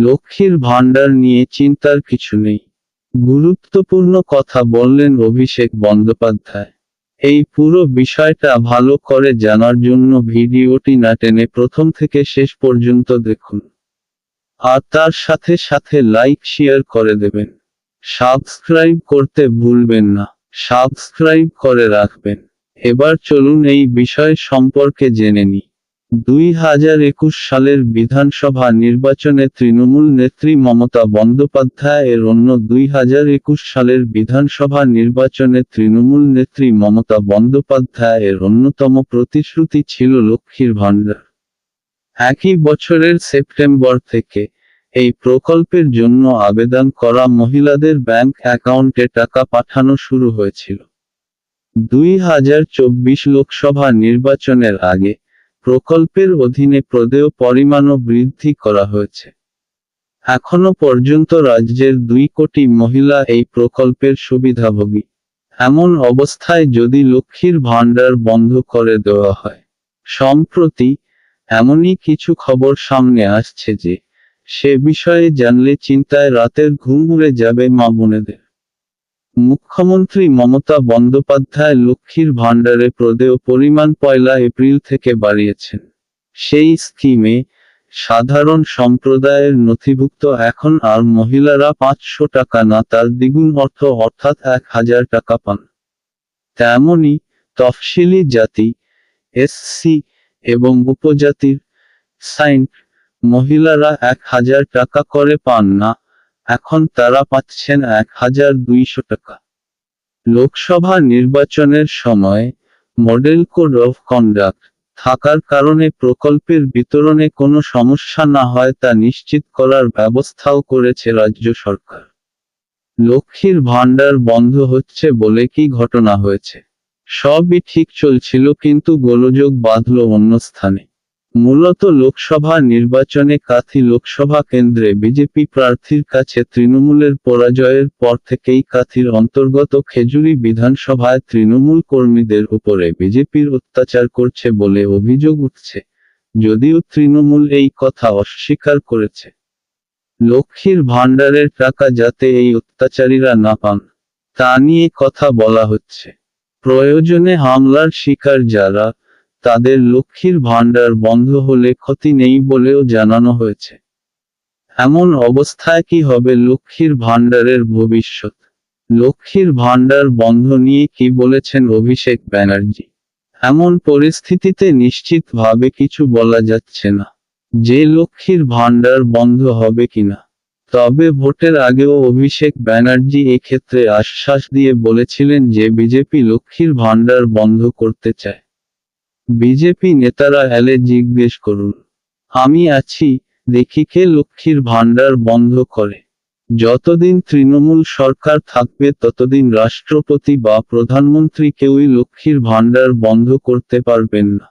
লক্ষ্মীর ভাণ্ডার নিয়ে চিন্তার কিছু নেই। গুরুত্বপূর্ণ কথা বললেন অভিষেক বন্দ্যোপাধ্যায়। এই পুরো বিষয়টা ভালো করে জানার জন্য ভিডিওটি না টেনে প্রথম থেকে শেষ পর্যন্ত দেখুন। আর তার সাথে সাথে লাইক শেয়ার করে দেবেন। সাবস্ক্রাইব করতে ভুলবেন না। সাবস্ক্রাইব করে রাখবেন। এবার চলুন এই বিষয় সম্পর্কে জেনে নিই। 2021 সালের বিধানসভা নির্বাচনে তৃণমূল নেত্রী মমতা বন্দ্যোপাধ্যায় এর অন্য 2021 সালের বিধানসভা নির্বাচনে তৃণমূল নেত্রী মমতা বন্দ্যোপাধ্যায় এর অন্যতম প্রতিশ্রুতি ছিল লক্ষ্মীর ভাণ্ডার। একই বছরের সেপ্টেম্বর থেকে এই প্রকল্পের জন্য আবেদন করা মহিলাদের ব্যাংক অ্যাকাউন্টে টাকা পাঠানো শুরু হয়েছিল। 2024 লোকসভা নির্বাচনের আগে প্রকল্পের অধীনে প্রদেয় পরিমাণও বৃদ্ধি করা হয়েছে। এখনো পর্যন্ত রাজ্যের 2 কোটি মহিলা এই প্রকল্পের সুবিধাভোগী। এমন অবস্থায় যদি লক্ষ্মীর ভাণ্ডার বন্ধ করে দেওয়া হয়, সম্প্রতি এমনই কিছু খবর সামনে আসছে যে সে বিষয়ে জানলে চিন্তায় রাতের ঘুম উড়ে যাবে মা বোনেদের। মুখ্যমন্ত্রী মমতা বন্দ্যোপাধ্যায় লক্ষ্মীর ভাণ্ডারে প্রদেয় পরিমাণ 1 এপ্রিল থেকে বাড়িয়েছেন। সেই স্কিমে সাধারণ সম্প্রদায়ের নথিভুক্ত এখন আর মহিলারা 500 টাকা না তার দ্বিগুণ অর্থ অর্থাৎ 1000 টাকা পান। তেমনি তফসিলি জাতি, এসসি এবং উপজাতির সাইন্ট মহিলারা 1000 টাকা করে পান না, এখন তারা পাচ্ছেন 1200 টাকা। লোকসভা নির্বাচনের সময় মডেল কোড অফ কন্ডাক্ট থাকার কারণে প্রকল্পের বিতরণে কোনো সমস্যা না হয় তা নিশ্চিত করার ব্যবস্থাও করেছে রাজ্য সরকার। লক্ষ্মীর ভাণ্ডার বন্ধ হচ্ছে বলে কি ঘটনা হয়েছে? সবই ঠিক চলছিল, কিন্তু গোলযোগ বাধল অন্য স্থানে। মূলত লোকসভা নির্বাচনে কাথি লোকসভা কেন্দ্রে বিজেপি প্রার্থীর কাছে তৃণমূলের পরাজয়ের পর থেকেই কাথির অন্তর্গত খেজুরি বিধানসভায় তৃণমূল কর্মীদের উপরে বিজেপির অত্যাচার করছে বলে অভিযোগ উঠছে, যদিও তৃণমূল এই কথা অস্বীকার করেছে। লক্ষ্মীর ভাণ্ডারের টাকা যাতে এই অত্যাচারীরা না পান, তা নিয়ে কথা বলা হচ্ছে। প্রয়োজনে হামলার শিকার যারা, তাদের লক্ষ্মীর ভাণ্ডার বন্ধ হলে ক্ষতি নেই বলেও জানানো হয়েছে। এমন অবস্থায় কি হবে লক্ষ্মীর ভাণ্ডারের ভবিষ্যৎ? লক্ষ্মীর ভাণ্ডার বন্ধ নিয়ে কি বলেছেন অভিষেক ব্যানার্জি? এমন পরিস্থিতিতে নিশ্চিতভাবে কিছু বলা যাচ্ছে না যে লক্ষ্মীর ভাণ্ডার বন্ধ হবে কিনা। তবে ভোটের আগেও অভিষেক ব্যানার্জি এক্ষেত্রে আশ্বাস দিয়ে বলেছিলেন যে বিজেপি লক্ষ্মীর ভাণ্ডার বন্ধ করতে চায়। বিজেপি নেতারা এলে জিজ্ঞেস করুন, আমি আছি, দেখি কে লক্ষ্মীর ভাণ্ডার বন্ধ করে। যতদিন তৃণমূল সরকার থাকবে ততদিন রাষ্ট্রপতি বা প্রধানমন্ত্রী কেউই লক্ষ্মীর ভাণ্ডার বন্ধ করতে পারবেন না।